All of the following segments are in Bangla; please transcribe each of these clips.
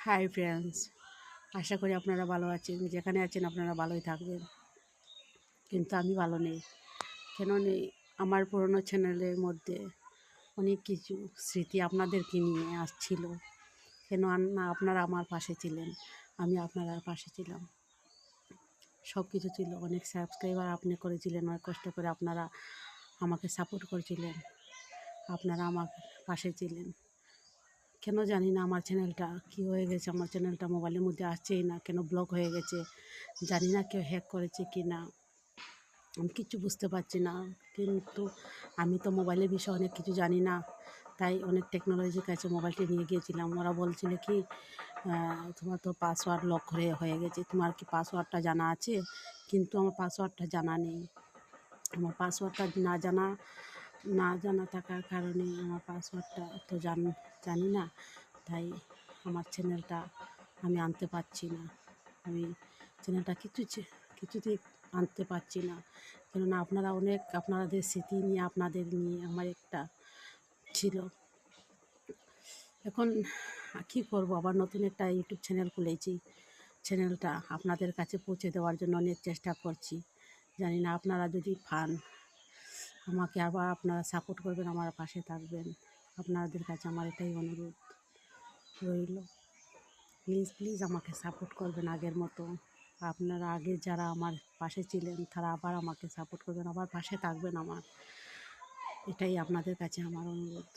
হাই ফ্রেন্ডস, আশা করি আপনারা ভালো আছেন। যেখানে আছেন আপনারা ভালোই থাকবেন, কিন্তু আমি ভালো নেই। কেন নেই? আমার পুরনো চ্যানেলের মধ্যে অনেক কিছু স্মৃতি আপনাদেরকে নিয়ে আসছিল। কেন না আপনারা আমার পাশে ছিলেন, আমি আপনার পাশে ছিলাম। সব কিছু ছিল, অনেক সাবস্ক্রাইবার আপনি করেছিলেন, অনেক কষ্ট করে আপনারা আমাকে সাপোর্ট করেছিলেন, আপনারা আমার পাশে ছিলেন। কেন জানি না আমার চ্যানেলটা কী হয়ে গেছে, আমার চ্যানেলটা মোবাইলের মধ্যে আসছেই না, কেন ব্লক হয়ে গেছে জানি না, কেউ হ্যাক করেছে কি না আমি কিচ্ছু বুঝতে পারছি না। কিন্তু আমি তো মোবাইলের বিষয়ে অনেক কিছু জানি না, তাই অনেক টেকনোলজির কাছে মোবাইলটি নিয়ে গিয়েছিলাম। ওরা বলছিল কি তোমার তো পাসওয়ার্ড লক হয়ে গেছে, তোমার কি পাসওয়ার্ডটা জানা আছে? কিন্তু আমার পাসওয়ার্ডটা জানা নেই। আমার পাসওয়ার্ডটা না জানা থাকার কারণে আমার পাসওয়ার্ডটা তো জানি না, তাই আমার চ্যানেলটা আমি আনতে পারছি না। আমি চ্যানেলটা কিছুতেই আনতে পারছি না, কেননা আপনাদের স্মৃতি নিয়ে আমার একটা ছিল। এখন কী করব, আবার নতুন একটা ইউটিউব চ্যানেল খুলেছি। চ্যানেলটা আপনাদের কাছে পৌঁছে দেওয়ার জন্য অনেক চেষ্টা করছি। জানি না আপনারা যদি পান, আমাকে আবার আপনারা সাপোর্ট করবেন, আমার পাশে থাকবেন। আপনাদের কাছে আমার এটাই অনুরোধ রইল। প্লিজ প্লিজ আমাকে সাপোর্ট করবেন আগের মতো। আপনারা আগে যারা আমার পাশে ছিলেন তারা আবার আমাকে সাপোর্ট করবেন, আবার পাশে থাকবেন আমার। এটাই আপনাদের কাছে আমার অনুরোধ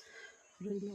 রইল।